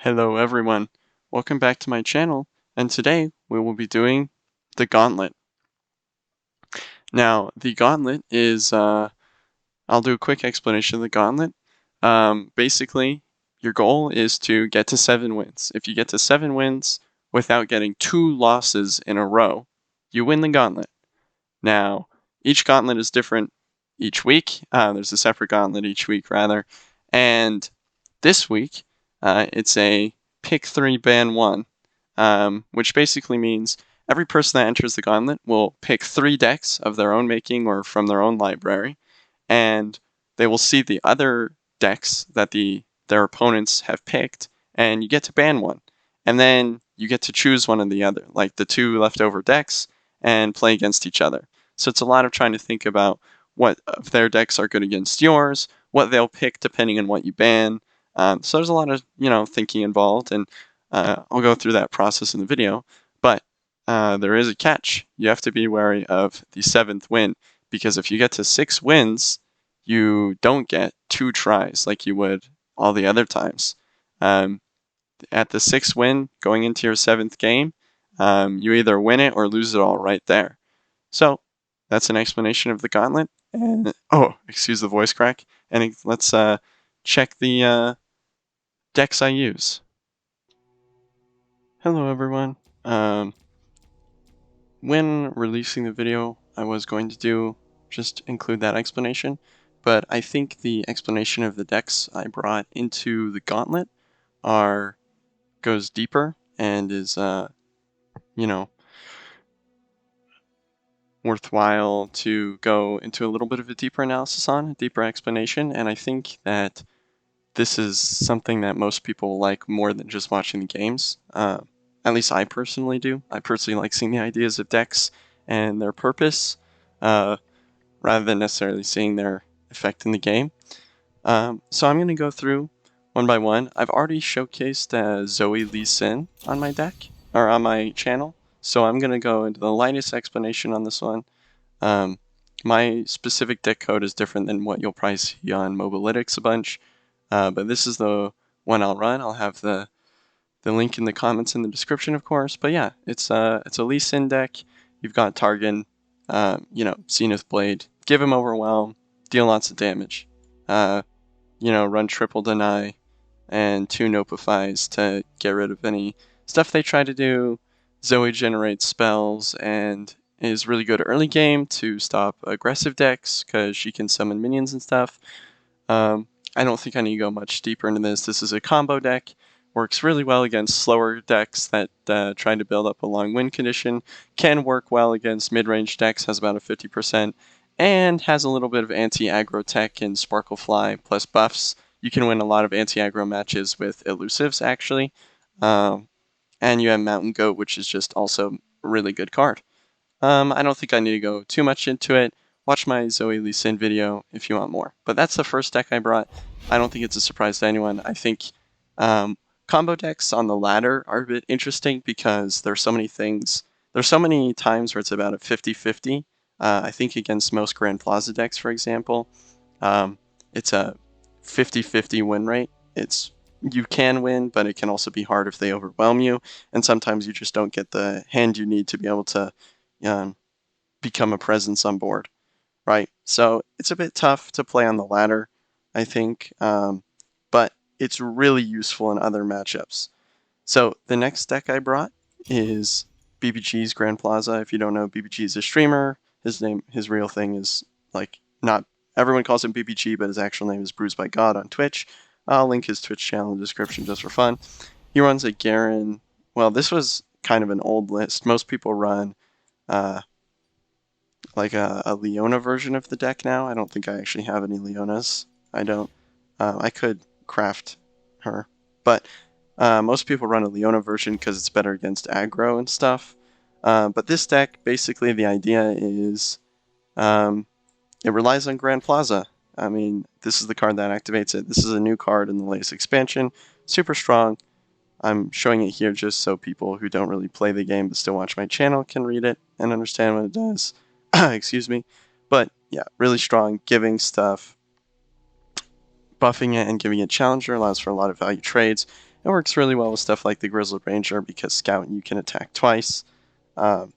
Hello everyone, welcome back to my channel, and today we will be doing the Gauntlet. Now, the Gauntlet is, I'll do a quick explanation of the Gauntlet. Basically, your goal is to get to 7 wins. If you get to 7 wins without getting 2 losses in a row, you win the Gauntlet. Now, each Gauntlet is different each week. There's a separate Gauntlet each week, rather. And this week, it's a pick 3 ban 1, which basically means every person that enters the Gauntlet will pick 3 decks of their own making or from their own library, and they will see the other decks that their opponents have picked, and you get to ban one. And then you get to choose one of the other, like the 2 leftover decks, and play against each other. So it's a lot of trying to think about what of their decks are good against yours, what they'll pick depending on what you ban. So there's a lot of thinking involved, and I'll go through that process in the video. But there is a catch. You have to be wary of the 7th win, because if you get to 6 wins, you don't get 2 tries like you would all the other times. At the 6th win, going into your 7th game, you either win it or lose it all right there. So that's an explanation of the Gauntlet. And excuse the voice crack. And let's check the decks I use. Hello everyone. When releasing the video, I was going to just include that explanation, but I think the explanation of the decks I brought into the Gauntlet goes deeper and is worthwhile to go into a little bit of a deeper analysis on, a deeper explanation, and I think that this is something that most people like more than just watching the games. At least I personally do. I personally like seeing the ideas of decks and their purpose, rather than necessarily seeing their effect in the game. So I'm going to go through one by one. I've already showcased Zoe Lee Sin on my deck, or on my channel, so I'm going to go into the lightest explanation on this one. My specific deck code is different than what you'll probably see on Mobalytics a bunch, but this is the one I'll run. I'll have the link in the comments in the description, of course. But yeah, it's a Lee Sin deck. You've got Targan, Zenith Blade, give him Overwhelm, deal lots of damage. Run triple deny and 2 Nopifies to get rid of any stuff they try to do. Zoe generates spells and is really good early game to stop aggressive decks because she can summon minions and stuff. I don't think I need to go much deeper into this. This is a combo deck. Works really well against slower decks that try to build up a long win condition. Can work well against mid-range decks, has about a 50%, and has a little bit of anti-aggro tech in Sparklefly plus buffs. You can win a lot of anti-aggro matches with elusives, actually. And you have Mountain Goat, which is just also a really good card. I don't think I need to go too much into it. Watch my Zoe Lee Sin video if you want more. But that's the first deck I brought. I don't think it's a surprise to anyone. I think combo decks on the ladder are a bit interesting because there's so many things. There's so many times where it's about a 50-50. I think against most Grand Plaza decks, for example, it's a 50-50 win rate. You can win, but it can also be hard if they overwhelm you, and sometimes you just don't get the hand you need to be able to become a presence on board, right? So it's a bit tough to play on the ladder, I think, but it's really useful in other matchups. So the next deck I brought is BBG's Grand Plaza. If you don't know, BBG is a streamer. His real thing is not everyone calls him BBG, but his actual name is Bruised by God on Twitch. I'll link his Twitch channel in the description just for fun. He runs a Garen. Well, this was kind of an old list. Most people run like a Leona version of the deck now. I don't think I actually have any Leonas. I don't. I could craft her, but most people run a Leona version because it's better against aggro and stuff. But this deck, basically the idea is it relies on Grand Plaza. I mean, this is the card that activates it. This is a new card in the latest expansion. Super strong. I'm showing it here just so people who don't really play the game but still watch my channel can read it and understand what it does. Excuse me. But yeah, really strong, giving stuff. Buffing it and giving it Challenger allows for a lot of value trades. It works really well with stuff like the Grizzled Ranger because Scout you can attack twice, and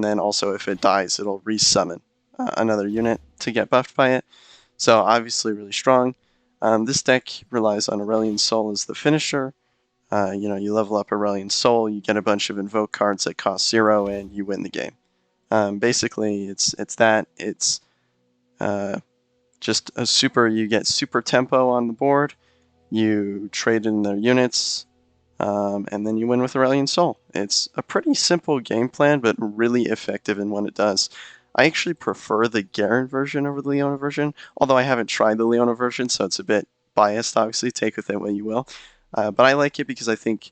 then also if it dies, it'll resummon another unit to get buffed by it. So obviously really strong. This deck relies on Aurelion Sol as the finisher. You level up Aurelion Sol, you get a bunch of invoke cards that cost 0, and you win the game. Basically, it's that. It's just a super. You get super tempo on the board. You trade in their units, and then you win with Aurelion Sol. It's a pretty simple game plan, but really effective in what it does. I actually prefer the Garen version over the Leona version, although I haven't tried the Leona version, so it's a bit biased, obviously. Take with it what you will. But I like it because I think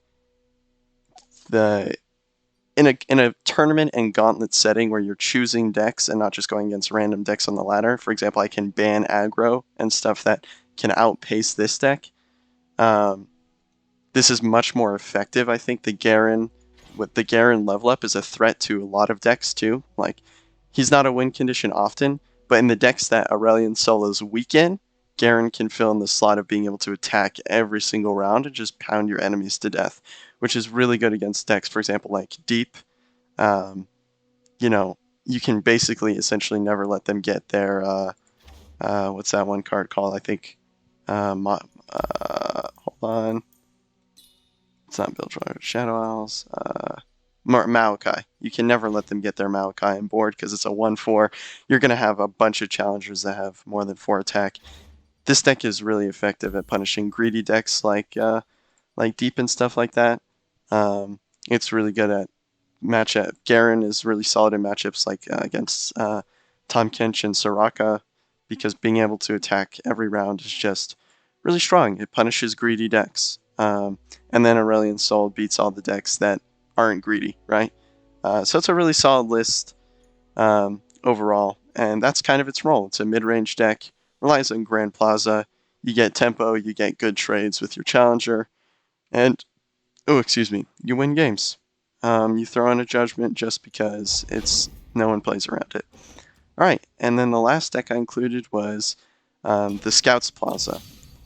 the in a tournament and gauntlet setting where you're choosing decks and not just going against random decks on the ladder. For example, I can ban aggro and stuff that can outpace this deck. This is much more effective. I think the Garen level up is a threat to a lot of decks too. Like, he's not a win condition often, but in the decks that Aurelion Sol is weak in, Garen can fill in the slot of being able to attack every single round and just pound your enemies to death, which is really good against decks, for example, like Deep. You can basically essentially never let them get their, what's that one card called? I think, hold on. It's not Bilgewater, Shadow Owls. Maokai. You can never let them get their Maokai on board because it's a 1/4. You're going to have a bunch of challengers that have more than 4 attack. This deck is really effective at punishing greedy decks like Deep and stuff like that. It's really good at matchup. Garen is really solid in matchups like against Tahm Kench and Soraka because being able to attack every round is just really strong. It punishes greedy decks. And then Aurelion Sol beats all the decks that aren't greedy, right? So it's a really solid list overall, and that's kind of its role. It's a mid-range deck, relies on Grand Plaza. You get tempo, you get good trades with your challenger, and, you win games. You throw in a Judgment just because no one plays around it. Alright, and then the last deck I included was the Scouts Plaza.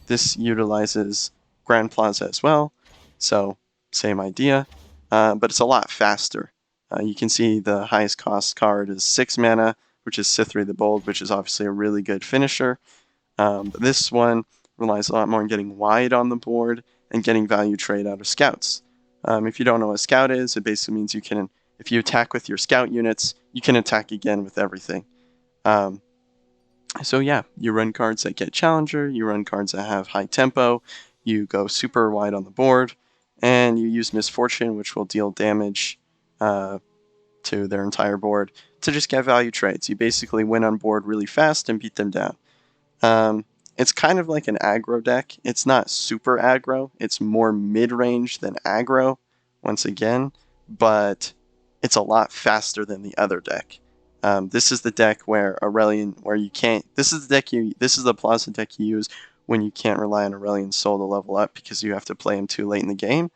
This utilizes Grand Plaza as well, so same idea, but it's a lot faster. You can see the highest cost card is 6 mana, which is Sithri the Bold, which is obviously a really good finisher. But this one relies a lot more on getting wide on the board and getting value trade out of Scouts. If you don't know what a Scout is, it basically means if you attack with your Scout units, you can attack again with everything. So yeah, you run cards that get Challenger, you run cards that have high tempo, you go super wide on the board, and you use Misfortune, which will deal damage to their entire board, to just get value trades. You basically win on board really fast and beat them down. It's kind of like an aggro deck. It's not super aggro. It's more mid-range than aggro, once again, but it's a lot faster than the other deck. This is the deck where this is the Plaza deck you use when you can't rely on Aurelion Sol to level up because you have to play him too late in the game.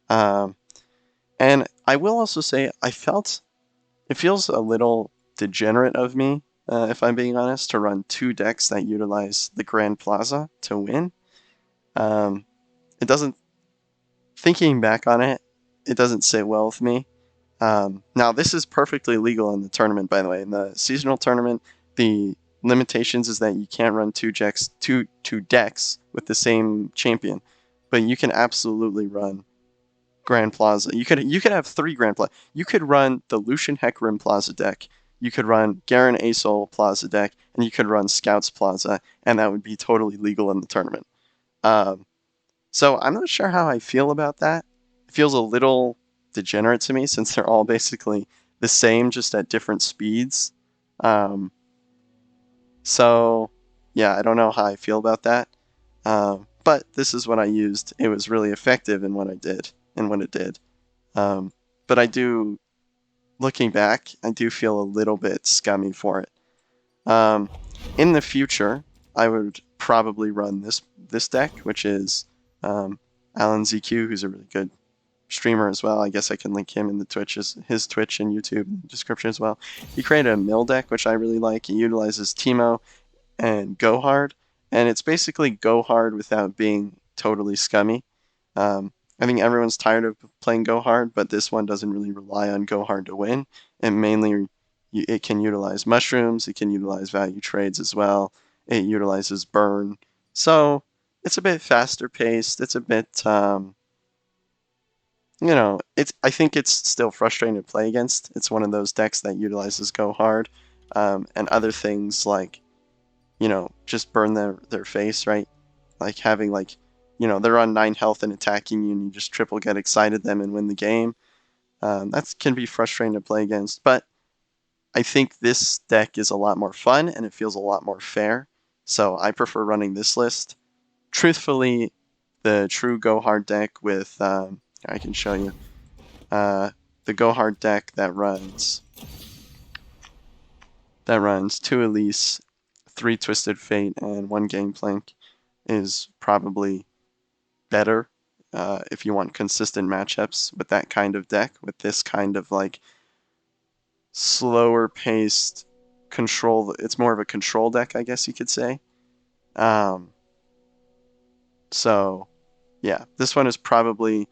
And I will also say, it feels a little degenerate of me, if I'm being honest, to run 2 decks that utilize the Grand Plaza to win. Thinking back on it, it doesn't sit well with me. Now, this is perfectly legal in the tournament, by the way. In the seasonal tournament, the limitations is that you can't run two decks with the same champion, but you can absolutely run Grand Plaza. You could have 3 Grand Plaza. You could run the Lucian Hecarim Plaza deck, you could run Garen Asol Plaza deck, and you could run Scouts Plaza, and that would be totally legal in the tournament. So I'm not sure how I feel about that. It feels a little degenerate to me since they're all basically the same, just at different speeds. So yeah, I don't know how I feel about that. But this is what I used. It was really effective in what I did and what it did. But looking back, I do feel a little bit scummy for it. In the future, I would probably run this deck, which is Alan ZQ, who's a really good streamer as well. I guess I can link him in his Twitch and YouTube description as well. He created a mill deck, which I really like. He utilizes Teemo and Go Hard, and it's basically Go Hard without being totally scummy. I think everyone's tired of playing Go Hard, but this one doesn't really rely on Go Hard to win. It mainly it can utilize mushrooms, it can utilize value trades as well. It utilizes burn, so it's a bit faster paced. It's a bit it's I think it's still frustrating to play against. It's one of those decks that utilizes Go Hard, and other things like just burn their face, right? Like having they're on 9 health and attacking you, and you just triple get excited them and win the game. That can be frustrating to play against, but I think this deck is a lot more fun and it feels a lot more fair. So I prefer running this list. Truthfully, the true Go Hard deck with I can show you the Go Hard deck that runs 2 Elise, 3 Twisted Fate, and 1 Gangplank is probably better if you want consistent matchups with that kind of deck, with this kind of slower paced control. It's more of a control deck, I guess you could say. So yeah, this one is probably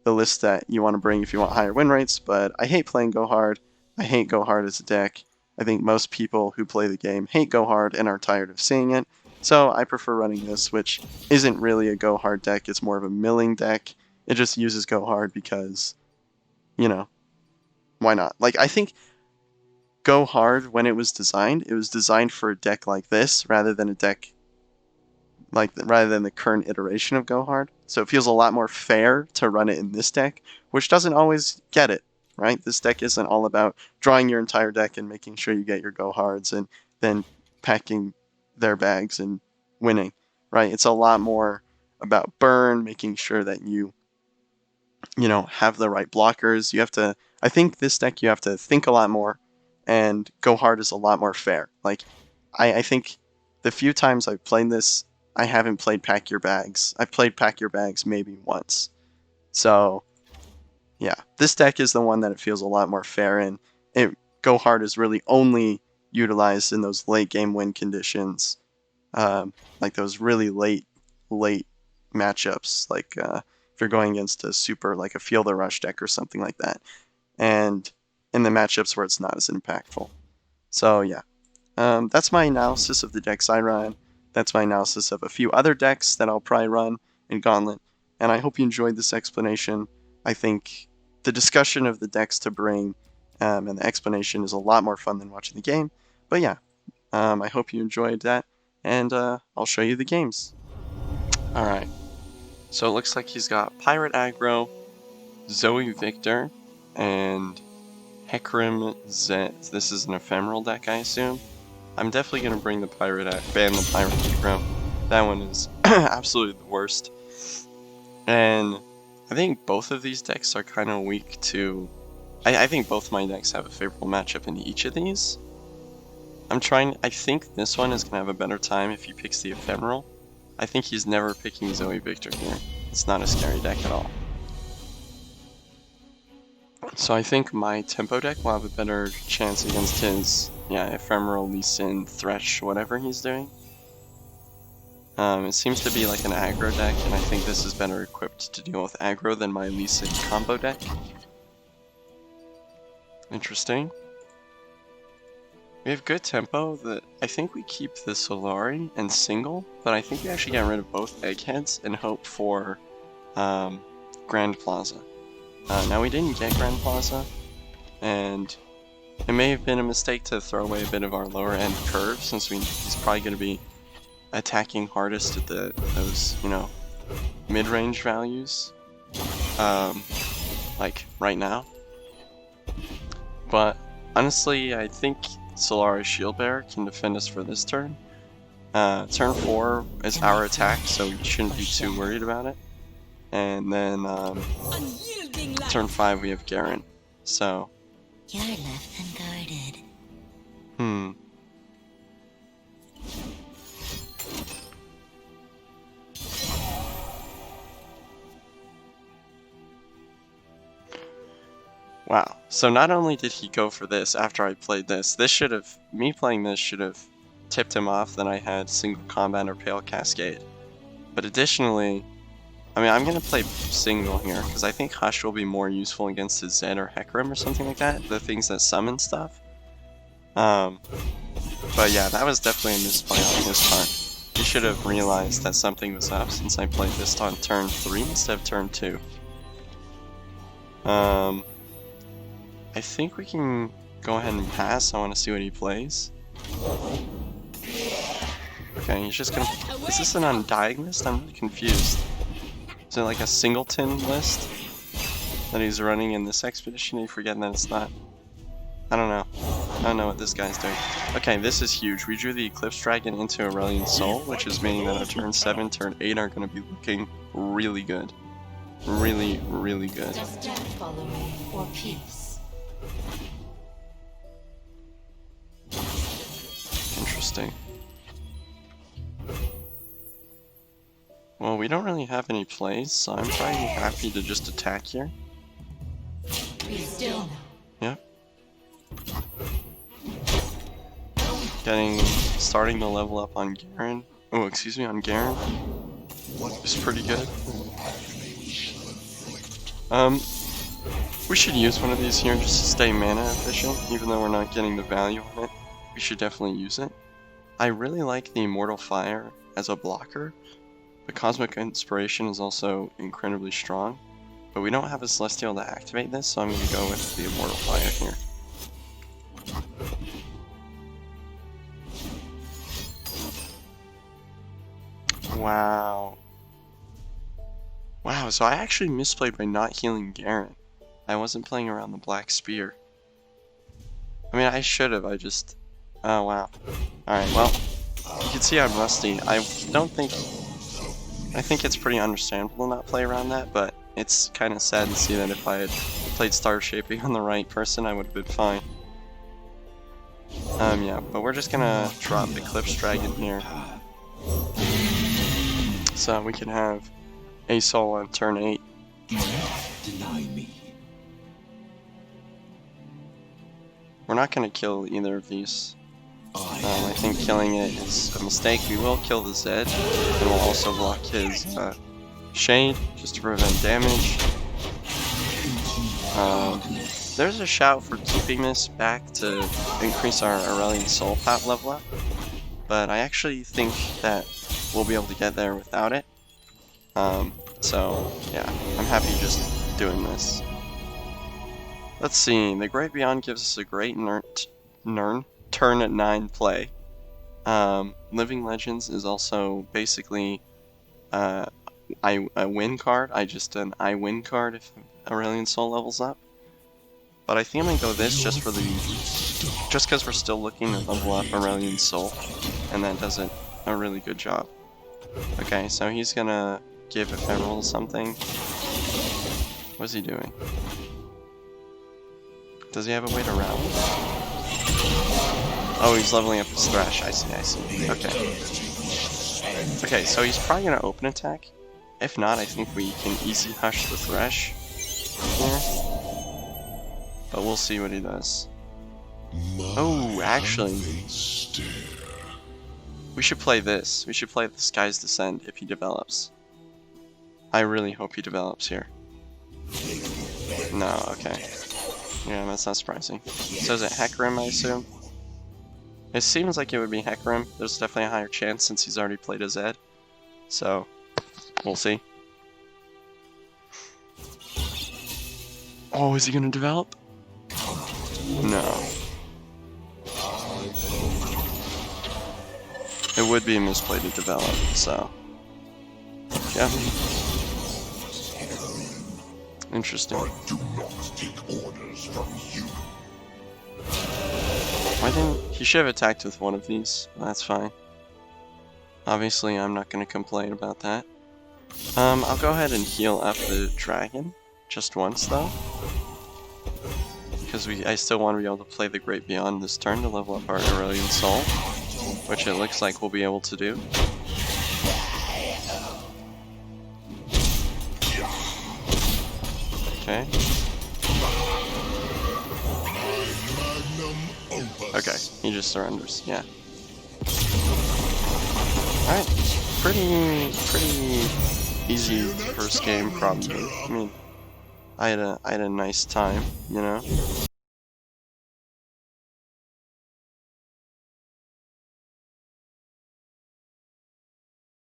the list that you want to bring if you want higher win rates, but I hate playing Go Hard. I hate Go Hard as a deck. I think most people who play the game hate Go Hard and are tired of seeing it. So I prefer running this, which isn't really a Go Hard deck. It's more of a milling deck. It just uses Go Hard because, why not? I think Go Hard, when it was designed for a deck like this rather than a deck rather than the current iteration of Go Hard. So it feels a lot more fair to run it in this deck, which doesn't always get it, right? This deck isn't all about drawing your entire deck and making sure you get your Go Hards and then packing their bags and winning, right? It's a lot more about burn, making sure that you have the right blockers. I think this deck you have to think a lot more, and Go Hard is a lot more fair. I think the few times I've played this, I haven't played Pack Your Bags. I've played Pack Your Bags maybe once. So, yeah, this deck is the one that it feels a lot more fair in. Go Hard is really only utilized in those late game win conditions, like those really late matchups, if you're going against a super, like a Feel the Rush deck or something like that, and in the matchups where it's not as impactful. So, yeah. That's my analysis of the decks I run. That's my analysis of a few other decks that I'll probably run in Gauntlet. And I hope you enjoyed this explanation. I think the discussion of the decks to bring and the explanation is a lot more fun than watching the game. But yeah, I hope you enjoyed that. And I'll show you the games. Alright. So it looks like he's got Pirate Aggro, Zoe Victor, and Hecarim Zed. This is an ephemeral deck, I assume. I'm definitely going to bring ban the Pirate Aggro. That one is absolutely the worst. And I think both of these decks are kind of weak to... I think both my decks have a favorable matchup in each of these. I think this one is going to have a better time if he picks the ephemeral. I think he's never picking Zoe Victor here. It's not a scary deck at all. So I think my tempo deck will have a better chance against his, ephemeral, Lee Sin, Thresh, whatever he's doing. It seems to be like an aggro deck, and I think this is better equipped to deal with aggro than my Lee Sin combo deck. Interesting. We have good tempo. I think we keep the Solari and single, but I think we actually get rid of both Eggheads and hope for Grand Plaza. Now we didn't get Grand Plaza, and it may have been a mistake to throw away a bit of our lower end curve, since he's probably going to be attacking hardest at those mid-range values, like right now. But honestly, I think Solari Shieldbearer can defend us for this turn. Turn 4 is our attack, so we shouldn't be too worried about it. And then turn 5 we have Garen. So you're left unguarded. Wow. So not only did he go for this after I played this, me playing this should have tipped him off that I had single combat or Pale Cascade. But additionally, I mean, I'm gonna play single here, because I think Hush will be more useful against his Zed or Hecarim or something like that, the things that summon stuff. But yeah, that was definitely a misplay on his part. He should have realized that something was up since I played this on turn 3 instead of turn 2. I think we can go ahead and pass. I want to see what he plays. Okay, he's just gonna... Is this an undiagnosed? I'm really confused. Is it like a singleton list that he's running in this expedition? Are you forgetting that it's not? I don't know. I don't know what this guy's doing. Okay, this is huge. We drew the Eclipse Dragon into Aurelian Soul, which is meaning that our turn 7, turn 8 are going to be looking really good. Really, really good. Does death follow me or peace? Interesting. Well, we don't really have any plays, so I'm probably happy to just attack here. Be still now. Yep. Starting to level up on Garen. Oh, excuse me, on Garen. It's pretty good. We should use one of these here just to stay mana efficient, even though we're not getting the value on it. We should definitely use it. I really like the Immortal Fire as a blocker, but Cosmic Inspiration is also incredibly strong. But we don't have a Celestial to activate this, so I'm going to go with the Immortal Fire here. Wow. Wow, so I actually misplayed by not healing Garen. I wasn't playing around the Black Spear. I mean, I should have, I just... Oh, wow. Alright, well, you can see I'm rusty. I think it's pretty understandable to not play around that, but it's kind of sad to see that if I had played Star Shaping on the right person, I would have been fine. Yeah, but we're just gonna drop Eclipse Dragon here. So we can have Asol on turn 8. Deny me. We're not going to kill either of these. I think killing it is a mistake. We will kill the Zed, and we'll also block his Shade, just to prevent damage. There's a shout for keeping this back to increase our Aurelian Soul Pot level up, but I actually think that we'll be able to get there without it. So yeah, I'm happy just doing this. Let's see, the Great Beyond gives us a great turn at 9 play. Living Legends is also basically a win card. I win card if Aurelian Soul levels up. But I think I'm gonna go this just because we're still looking to level up Aurelian Soul, and that does a really good job. Okay, so he's gonna give Ephemeral something. What's he doing? Does he have a way to rally? Oh, he's leveling up his Thresh. I see. Okay. Okay, so he's probably gonna open attack. If not, I think we can easy hush the Thresh here. But we'll see what he does. Oh, actually, we should play this. We should play the Sky's Descent if he develops. I really hope he develops here. No, okay. Yeah, that's not surprising. So is it Hecarim, I assume? It seems like it would be Hecarim. There's definitely a higher chance since he's already played a Zed. So, we'll see. Oh, is he gonna develop? No. It would be a misplay to develop, so... Yeah. Interesting. I do not take orders from you. Why didn't... He should have attacked with one of these. That's fine. Obviously, I'm not going to complain about that. I'll go ahead and heal up the dragon. Just once, though. Because I still want to be able to play the Great Beyond this turn to level up our Aurelian Soul. Which it looks like we'll be able to do. Okay. Okay, he just surrenders, yeah. Alright, pretty Easy first game, probably. I mean, I had a nice time, you know.